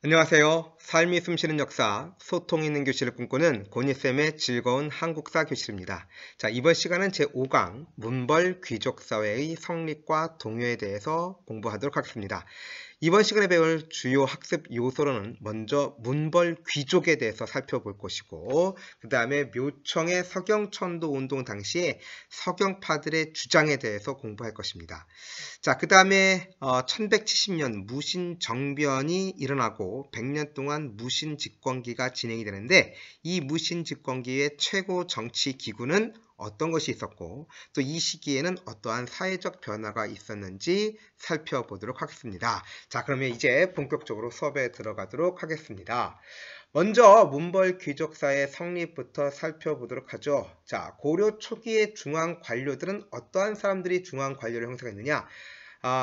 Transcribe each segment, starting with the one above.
안녕하세요. 삶이 숨쉬는 역사, 소통 있는 교실을 꿈꾸는 고니쌤의 즐거운 한국사 교실입니다. 자, 이번 시간은 제5강 문벌 귀족사회의 성립과 동요에 대해서 공부하도록 하겠습니다. 이번 시간에 배울 주요 학습 요소로는 먼저 문벌 귀족에 대해서 살펴볼 것이고, 그 다음에 묘청의 서경천도 운동 당시에 서경파들의 주장에 대해서 공부할 것입니다. 자, 그 다음에 1170년 무신정변이 일어나고 100년 동안 무신집권기가 진행이 되는데, 이 무신집권기의 최고 정치 기구는 어떤 것이 있었고, 또 이 시기에는 어떠한 사회적 변화가 있었는지 살펴보도록 하겠습니다. 자, 그러면 이제 본격적으로 수업에 들어가도록 하겠습니다. 먼저 문벌 귀족사의 성립부터 살펴보도록 하죠. 자, 고려 초기의 중앙 관료들은 어떠한 사람들이 중앙 관료를 형성했느냐?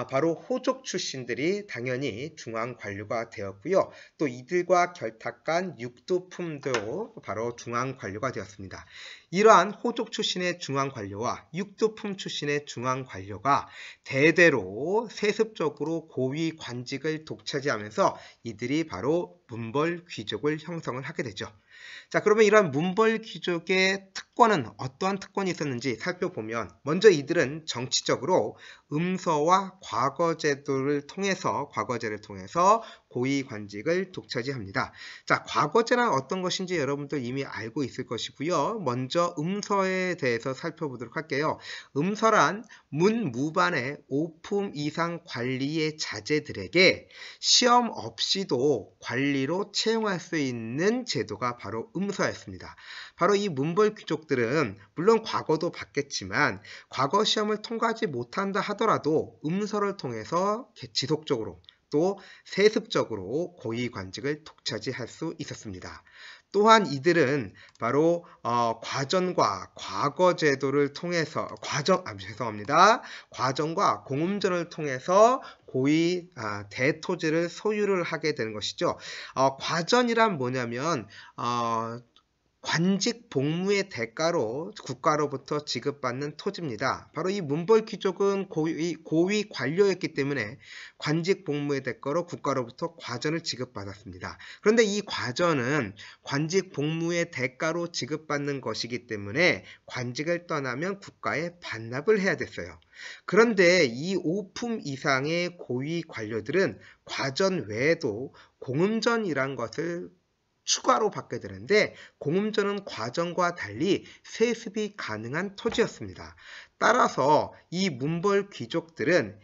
바로 호족 출신들이 당연히 중앙 관료가 되었고요. 또 이들과 결탁한 육두품도 바로 중앙 관료가 되었습니다. 이러한 호족 출신의 중앙 관료와 육두품 출신의 중앙 관료가 대대로 세습적으로 고위 관직을 독차지하면서 이들이 바로 문벌 귀족을 형성을 하게 되죠. 자, 그러면 이러한 문벌 귀족의 특권은 어떠한 특권이 있었는지 살펴보면, 먼저 이들은 정치적으로 음서와 과거제를 통해서 고위 관직을 독차지합니다. 자, 과거제란 어떤 것인지 여러분들 이미 알고 있을 것이고요. 먼저 음서에 대해서 살펴보도록 할게요. 음서란 문무반의 5품 이상 관리의 자제들에게 시험 없이도 관리로 채용할 수 있는 제도가 바로 음서였습니다. 바로 이 문벌 귀족들은 물론 과거도 봤겠지만 과거 시험을 통과하지 못한다 하더라도 음서를 통해서 지속적으로 또 세습적으로 고위 관직을 독차지할 수 있었습니다. 또한 이들은 바로 과전과 과거 제도를 통해서 과전과 공음전을 통해서 고위 대토지를 소유를 하게 되는 것이죠. 과전이란 뭐냐면 관직 복무의 대가로 국가로부터 지급받는 토지입니다. 바로 이 문벌 귀족은 고위 관료였기 때문에 관직 복무의 대가로 국가로부터 과전을 지급받았습니다. 그런데 이 과전은 관직 복무의 대가로 지급받는 것이기 때문에 관직을 떠나면 국가에 반납을 해야 됐어요. 그런데 이 5품 이상의 고위 관료들은 과전 외에도 공음전이란 것을 추가로 받게 되는데, 공음전은 과전과 달리 세습이 가능한 토지였습니다. 따라서 이 문벌 귀족들은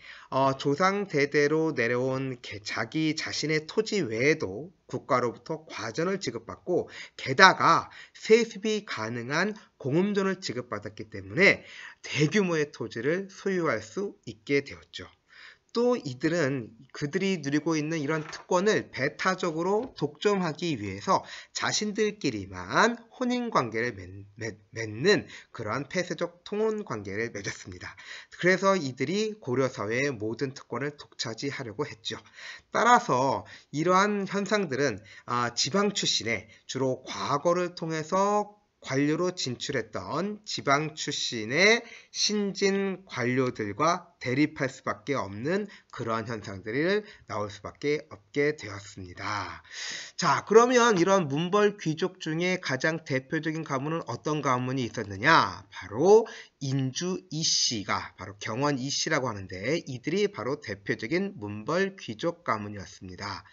조상 대대로 내려온 자기 자신의 토지 외에도 국가로부터 과전을 지급받고, 게다가 세습이 가능한 공음전을 지급받았기 때문에 대규모의 토지를 소유할 수 있게 되었죠. 또 이들은 그들이 누리고 있는 이런 특권을 배타적으로 독점하기 위해서 자신들끼리만 혼인관계를 맺는 그러한 폐쇄적 통혼관계를 맺었습니다. 그래서 이들이 고려사회의 모든 특권을 독차지하려고 했죠. 따라서 이러한 현상들은 지방 출신의 주로 과거를 통해서 관료로 진출했던 지방 출신의 신진 관료들과 대립할 수밖에 없는 그러한 현상들이 나올 수밖에 없게 되었습니다. 자, 그러면 이런 문벌 귀족 중에 가장 대표적인 가문은 어떤 가문이 있었느냐? 바로 인주 이씨가 바로 경원 이씨라고 하는데, 이들이 바로 대표적인 문벌 귀족 가문이었습니다.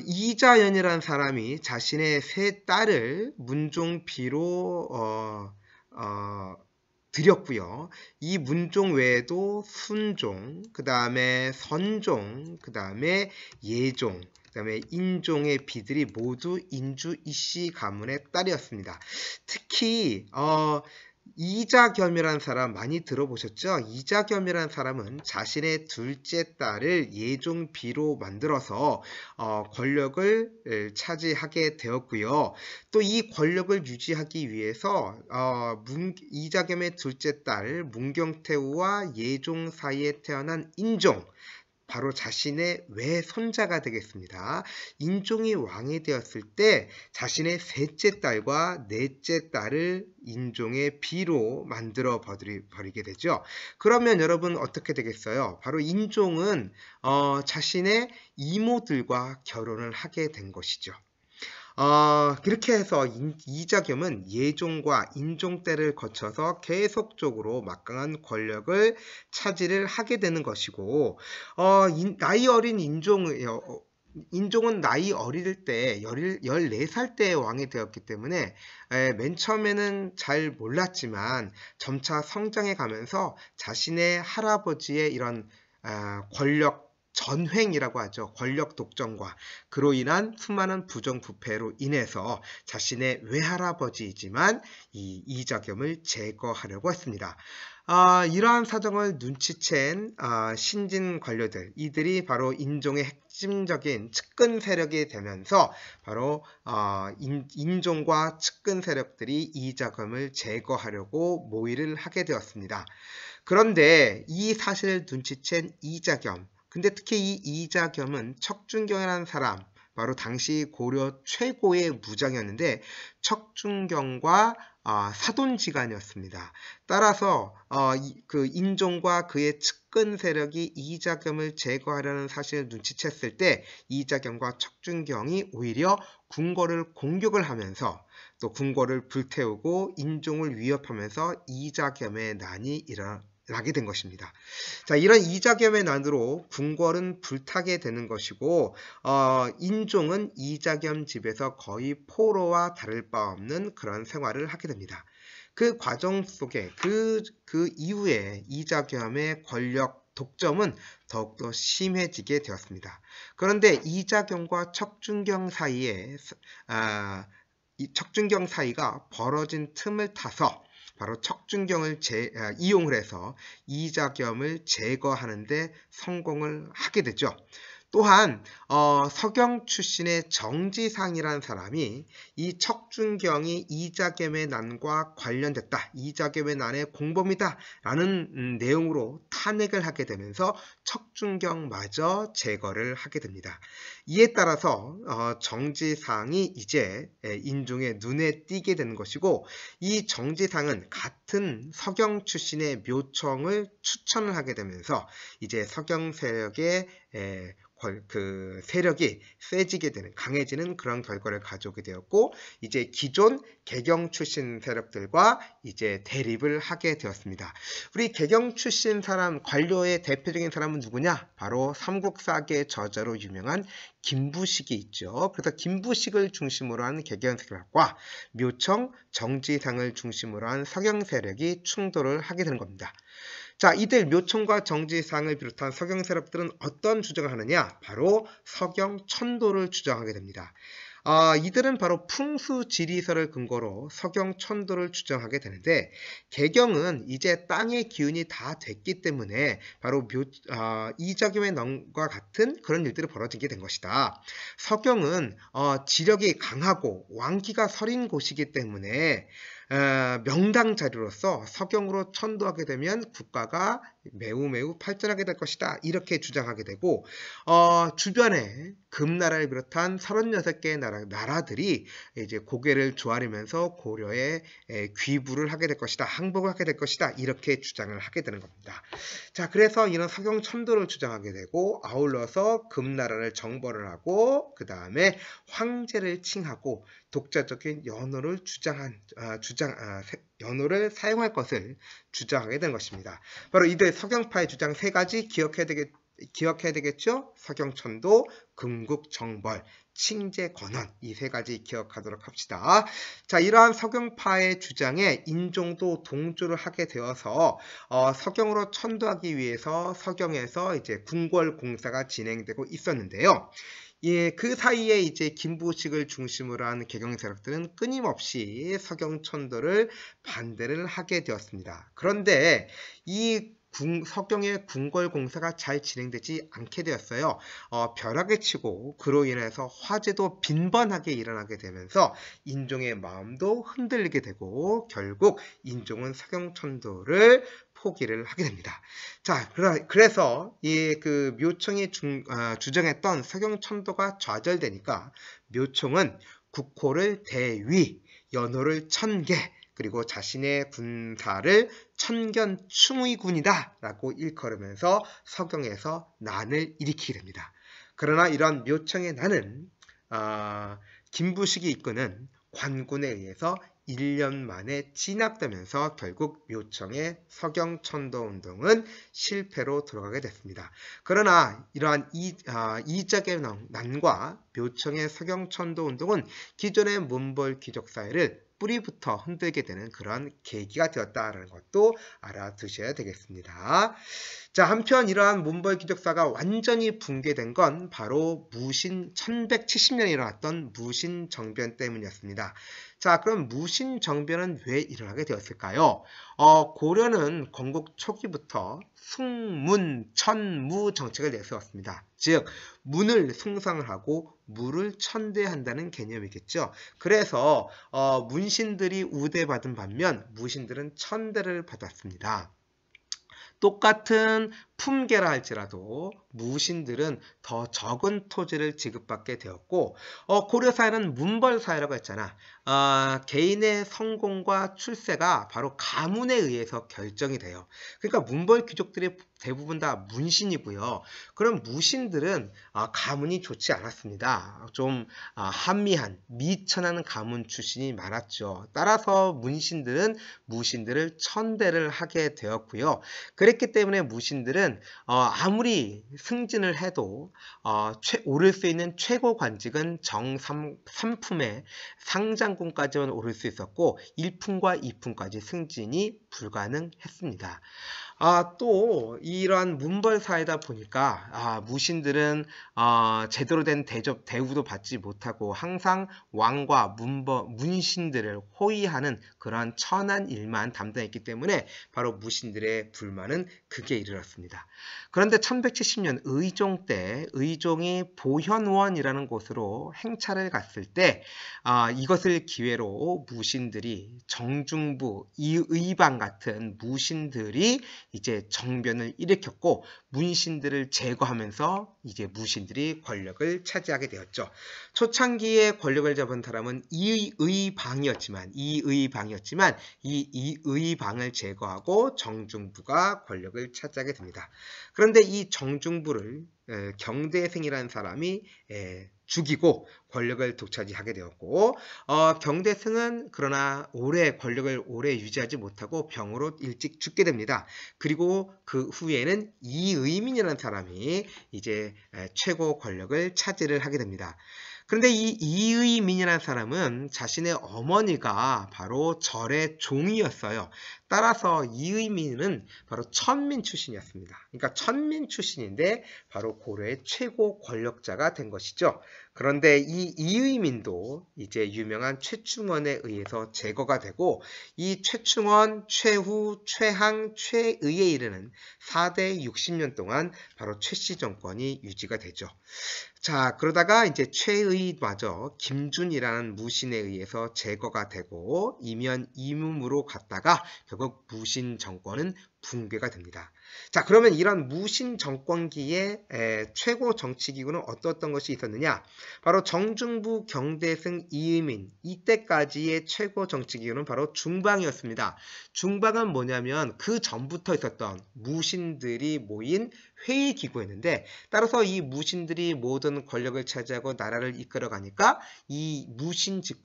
이자연이라는 사람이 자신의 세 딸을 문종비로 드렸고요. 이 문종 외에도 순종, 그 다음에 선종, 그 다음에 예종, 그 다음에 인종의 비들이 모두 인주 이씨 가문의 딸이었습니다. 특히 이자겸이라는 사람 많이 들어보셨죠? 이자겸이라는 사람은 자신의 둘째 딸을 예종비로 만들어서 권력을 차지하게 되었고요. 또 이 권력을 유지하기 위해서 이자겸의 둘째 딸 문경태우와 예종 사이에 태어난 인종, 바로 자신의 외손자가 되겠습니다. 인종이 왕이 되었을 때 자신의 셋째 딸과 넷째 딸을 인종의 비로 만들어 버리게 되죠. 그러면 여러분 어떻게 되겠어요? 바로 인종은 자신의 이모들과 결혼을 하게 된 것이죠. 그렇게 해서 이자겸은 예종과 인종 때를 거쳐서 계속적으로 막강한 권력을 차지를 하게 되는 것이고, 나이 어린 인종은 나이 어릴 때 14살 때 왕이 되었기 때문에 맨 처음에는 잘 몰랐지만 점차 성장해 가면서 자신의 할아버지의 이런 권력 전횡이라고 하죠. 권력 독점과 그로 인한 수많은 부정부패로 인해서 자신의 외할아버지이지만 이 이자겸을 제거하려고 했습니다. 이러한 사정을 눈치챈 신진 관료들, 이들이 바로 인종의 핵심적인 측근 세력이 되면서 바로 인종과 측근 세력들이 이자겸을 제거하려고 모의를 하게 되었습니다. 그런데 이 사실을 눈치챈 이자겸, 근데 특히 이 이자겸은 척준경이라는 사람, 바로 당시 고려 최고의 무장이었는데 척준경과 사돈지간이었습니다. 따라서 그 인종과 그의 측근 세력이 이자겸을 제거하려는 사실을 눈치챘을 때 이자겸과 척준경이 오히려 궁궐을 공격을 하면서 또 궁궐을 불태우고 인종을 위협하면서 이자겸의 난이 일어나게 된 것입니다. 자, 이런 이자겸의 난으로 궁궐은 불타게 되는 것이고 인종은 이자겸 집에서 거의 포로와 다를 바 없는 그런 생활을 하게 됩니다. 그 과정 속에 그 이후에 이자겸의 권력 독점은 더욱더 심해지게 되었습니다. 그런데 이자겸과 척준경 사이가 벌어진 틈을 타서 바로 척준경을 이용을 해서 이자겸을 제거하는 데 성공을 하게 되죠. 또한 서경 출신의 정지상이라는 사람이 이 척준경이 이자겸의 난과 관련됐다, 이자겸의 난의 공범이다 라는 내용으로 탄핵을 하게 되면서 척준경마저 제거를 하게 됩니다. 이에 따라서 정지상이 이제 인종의 눈에 띄게 되는 것이고, 이 정지상은 같은 서경 출신의 묘청을 추천을 하게 되면서 이제 서경 세력의 그 세력이 세지게 되는, 강해지는 그런 결과를 가져오게 되었고, 이제 기존 개경 출신 세력들과 이제 대립을 하게 되었습니다. 우리 개경 출신 사람, 관료의 대표적인 사람은 누구냐? 바로 삼국사기의 저자로 유명한 김부식이 있죠. 그래서 김부식을 중심으로 한 개경 세력과 묘청, 정지상을 중심으로 한 서경 세력이 충돌을 하게 되는 겁니다. 자, 이들 묘청과 정지상을 비롯한 서경 세력들은 어떤 주장을 하느냐? 바로 서경천도를 주장하게 됩니다. 이들은 바로 풍수지리설을 근거로 서경천도를 주장하게 되는데, 개경은 이제 땅의 기운이 다 됐기 때문에 바로 이자겸의 난과 같은 그런 일들이 벌어지게 된 것이다. 서경은 지력이 강하고 왕기가 서린 곳이기 때문에 명당 자리로서 서경으로 천도하게 되면 국가가 매우 발전하게 될 것이다, 이렇게 주장하게 되고, 주변에 금나라를 비롯한 36개의 나라들이 이제 고개를 조아리면서 고려에 귀부를 하게 될 것이다, 항복을 하게 될 것이다, 이렇게 주장을 하게 되는 겁니다. 자, 그래서 이런 서경 천도를 주장하게 되고, 아울러서 금나라를 정벌을 하고 그 다음에 황제를 칭하고 독자적인 연호를 연호를 사용할 것을 주장하게 된 것입니다. 바로 이들 서경파의 주장 세 가지 기억해야 되겠죠? 서경천도, 금국정벌, 칭제권원, 이 세 가지 기억하도록 합시다. 자, 이러한 서경파의 주장에 인종도 동조를 하게 되어서 서경으로 천도하기 위해서 서경에서 이제 궁궐 공사가 진행되고 있었는데요. 예, 그 사이에 이제 김부식을 중심으로 한 개경 세력들은 끊임없이 서경천도를 반대를 하게 되었습니다. 그런데 이 서경의 궁궐 공사가 잘 진행되지 않게 되었어요. 벼락을 치고 그로 인해서 화재도 빈번하게 일어나게 되면서 인종의 마음도 흔들리게 되고, 결국 인종은 서경천도를 포기를 하게 됩니다. 자, 그래서 이 그 묘총이 주정했던 서경천도가 좌절되니까 묘총은 국호를 대위, 연호를 천개, 그리고 자신의 군사를 천견충의군이다 라고 일컬으면서 서경에서 난을 일으키게 됩니다. 그러나 이런 묘청의 난은 김부식이 이끄는 관군에 의해서 1년 만에 진압되면서 결국 묘청의 서경천도운동은 실패로 돌아가게 됐습니다. 그러나 이러한 이적의 난과 묘청의 서경천도운동은 기존의 문벌 귀족사회를 뿌리부터 흔들게 되는 그런 계기가 되었다는 것도 알아두셔야 되겠습니다. 자, 한편 이러한 문벌 귀족사가 완전히 붕괴된 건 바로 1170년에 일어났던 무신정변 때문이었습니다. 자, 그럼 무신정변은 왜 일어나게 되었을까요? 고려는 건국 초기부터 숭문, 천무 정책을 내세웠습니다. 즉, 문을 숭상을 하고 무를 천대한다는 개념이겠죠. 그래서 문신들이 우대받은 반면 무신들은 천대를 받았습니다. 똑같은 품계라 할지라도 무신들은 더 적은 토지를 지급받게 되었고 고려사회는 문벌사회라고 했잖아. 개인의 성공과 출세가 바로 가문에 의해서 결정이 돼요. 그러니까 문벌 귀족들이 대부분 다 문신이고요. 그럼 무신들은 가문이 좋지 않았습니다. 좀 한미한, 미천한 가문 출신이 많았죠. 따라서 문신들은 무신들을 천대를 하게 되었고요. 그랬기 때문에 무신들은 아무리 승진을 해도 오를 수 있는 최고 관직은 정삼품의 상장군까지만 오를 수 있었고 1품과 2품까지 승진이 불가능했습니다. 또 이러한 문벌사회다 보니까 무신들은 제대로 된 대우도 받지 못하고 항상 왕과 문신들을 호위하는 그러한 천한 일만 담당했기 때문에 바로 무신들의 불만은 극에 이르렀습니다. 그런데 1170년 의종 때 의종이 보현원이라는 곳으로 행차를 갔을 때 이것을 기회로 무신들이 정중부, 이의방 같은 무신들이 이제 정변을 일으켰고 문신들을 제거하면서 이제 무신들이 권력을 차지하게 되었죠. 초창기에 권력을 잡은 사람은 이의방이었지만 이 이의방을 제거하고 정중부가 권력을 차지하게 됩니다. 그런데 이 정중부를 경대승이라는 사람이 죽이고 권력을 독차지하게 되었고 경대승은 그러나 권력을 오래 유지하지 못하고 병으로 일찍 죽게 됩니다. 그리고 그 후에는 이의민이라는 사람이 이제 최고 권력을 차지를 하게 됩니다. 그런데 이 이의민이라는 사람은 자신의 어머니가 바로 절의 종이었어요. 따라서 이의민은 바로 천민 출신이었습니다. 그러니까 천민 출신인데 바로 고려의 최고 권력자가 된 것이죠. 그런데 이 이의민도 이제 유명한 최충원에 의해서 제거가 되고 이 최충원, 최후, 최항, 최의에 이르는 4대 60년 동안 바로 최씨 정권이 유지가 되죠. 자, 그러다가 이제 최의마저 김준이라는 무신에 의해서 제거가 되고 이면 이문으로 갔다가 결국 무신 정권은 붕괴가 됩니다. 자, 그러면 이런 무신 정권기의 최고 정치기구는 어떤 것이 있었느냐? 바로 정중부, 경대승, 이의민 이때까지의 최고 정치기구는 바로 중방이었습니다. 중방은 뭐냐면 그 전부터 있었던 무신들이 모인 회의기구였는데 따라서 이 무신들이 모든 권력을 차지하고 나라를 이끌어가니까 이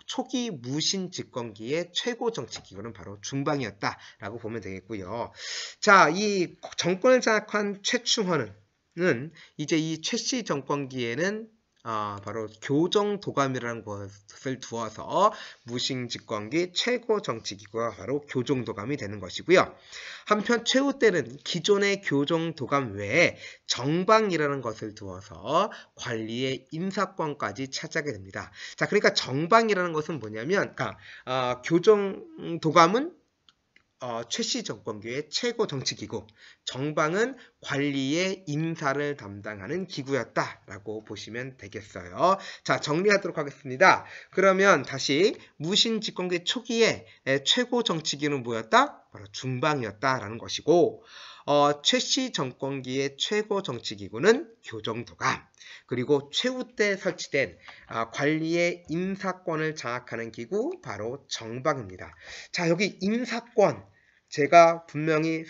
초기 무신 집권기의 최고 정치기구는 바로 중방이었다라고 보면 되겠고요. 자, 이 정권을 장악한 최충헌은 이제 이 최씨 정권기에는 바로 교정도감이라는 것을 두어서 무신 집권기 최고 정치기구가 바로 교정도감이 되는 것이고요. 한편 최후 때는 기존의 교정도감 외에 정방이라는 것을 두어서 관리의 임사권까지 차지하게 됩니다. 자, 그러니까 정방이라는 것은 뭐냐면 교정도감은 최씨 정권기의 최고 정치기구, 정방은 관리의 인사를 담당하는 기구였다라고 보시면 되겠어요. 자, 정리하도록 하겠습니다. 그러면 다시 무신 집권기 초기에 최고 정치기구는 뭐였다? 바로 중방이었다라는 것이고, 최씨 정권기의 최고 정치기구는 교정도감, 그리고 최후 때 설치된 관리의 인사권을 장악하는 기구 바로 정방입니다. 자, 여기 인사권, 제가 분명히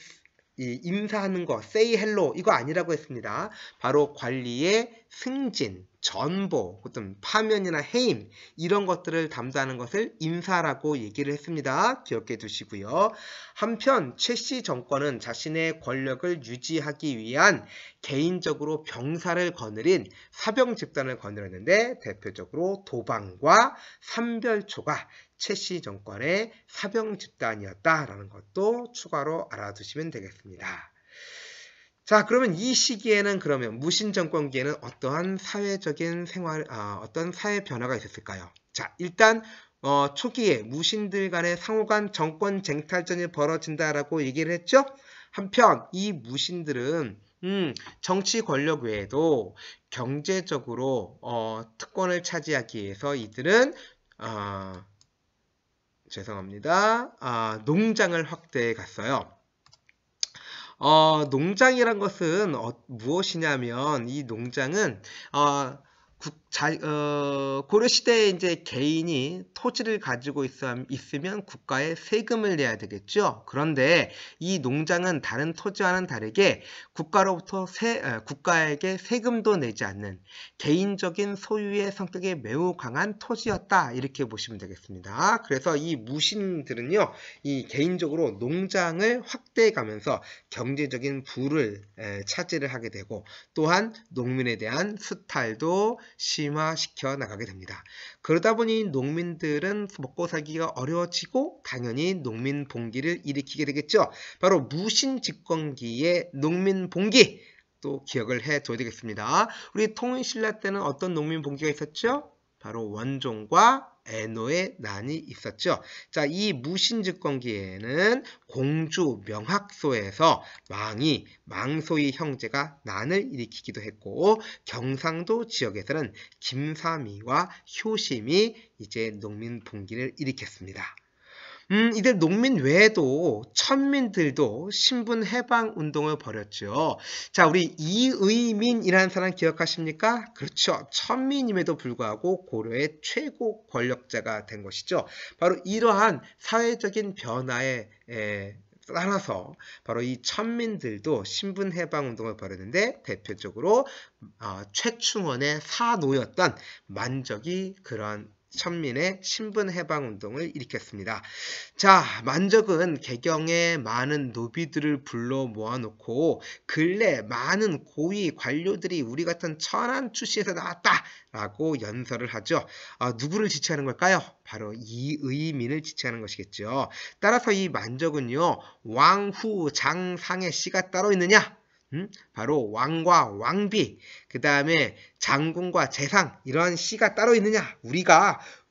이 인사하는 거, say hello 이거 아니라고 했습니다. 바로 관리의 승진, 전보, 어떤 파면이나 해임 이런 것들을 담당하는 것을 인사라고 얘기를 했습니다. 기억해 두시고요. 한편 최씨 정권은 자신의 권력을 유지하기 위한 개인적으로 병사를 거느린 사병 집단을 거느렸는데 대표적으로 도방과 삼별초가 최씨 정권의 사병 집단이었다라는 것도 추가로 알아두시면 되겠습니다. 자, 그러면 이 시기에는 그러면 무신 정권기에는 어떠한 사회적인 생활, 어떤 사회 변화가 있었을까요? 자, 일단 초기에 무신들 간의 상호간 정권 쟁탈전이 벌어진다라고 얘기를 했죠. 한편 이 무신들은 정치 권력 외에도 경제적으로 특권을 차지하기 위해서 이들은 농장을 확대해 갔어요. 농장이란 것은 무엇이냐면 이 농장은 고려시대에 이제 개인이 토지를 가지고 있으면 국가에 세금을 내야 되겠죠. 그런데 이 농장은 다른 토지와는 다르게 국가로부터 국가에게 세금도 내지 않는 개인적인 소유의 성격이 매우 강한 토지였다. 이렇게 보시면 되겠습니다. 그래서 이 무신들은요, 이 개인적으로 농장을 확대해 가면서 경제적인 부를 차지를 하게 되고 또한 농민에 대한 수탈도 심화시켜 나가게 됩니다. 그러다 보니 농민들은 먹고 살기가 어려워지고 당연히 농민 봉기를 일으키게 되겠죠. 바로 무신 집권기의 농민 봉기 또 기억을 해둬야 되겠습니다. 우리 통일신라 때는 어떤 농민 봉기가 있었죠? 바로 원종과 애노의 난이 있었죠. 자, 이 무신 집권기에는 공주 명학소에서 왕이 망소의 형제가 난을 일으키기도 했고 경상도 지역에서는 김삼이와 효심이 이제 농민 봉기를 일으켰습니다. 이들 농민 외에도 천민들도 신분 해방 운동을 벌였죠. 자, 우리 이의민이라는 사람 기억하십니까? 그렇죠. 천민임에도 불구하고 고려의 최고 권력자가 된 것이죠. 바로 이러한 사회적인 변화에 따라서 바로 이 천민들도 신분 해방 운동을 벌였는데 대표적으로 최충원의 사노였던 만적이 그런 천민의 신분 해방 운동을 일으켰습니다. 자, 만적은 개경에 많은 노비들을 불러 모아놓고 근래 많은 고위 관료들이 우리 같은 천한 출신에서 나왔다라고 연설을 하죠. 누구를 지칭하는 걸까요? 바로 이의민을 지칭하는 것이겠죠. 따라서 이 만적은요, 왕후 장상의 씨가 따로 있느냐? 바로 왕과 왕비, 그 다음에 장군과 재상 이러한 씨가 따로 있느냐?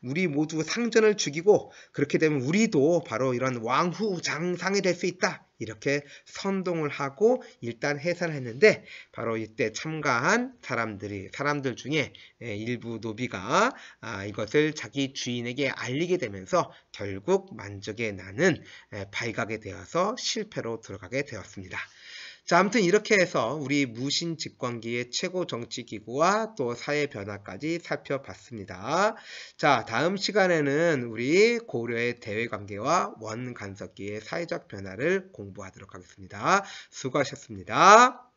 우리 모두 상전을 죽이고 그렇게 되면 우리도 바로 이런 왕후 장상이 될 수 있다. 이렇게 선동을 하고 일단 해산을 했는데 바로 이때 참가한 사람들 중에 일부 노비가 이것을 자기 주인에게 알리게 되면서 결국 만적의 난은 발각이 되어서 실패로 들어가게 되었습니다. 자, 아무튼 이렇게 해서 우리 무신 집권기의 최고 정치기구와 또 사회 변화까지 살펴봤습니다. 자, 다음 시간에는 우리 고려의 대외관계와 원간섭기의 사회적 변화를 공부하도록 하겠습니다. 수고하셨습니다.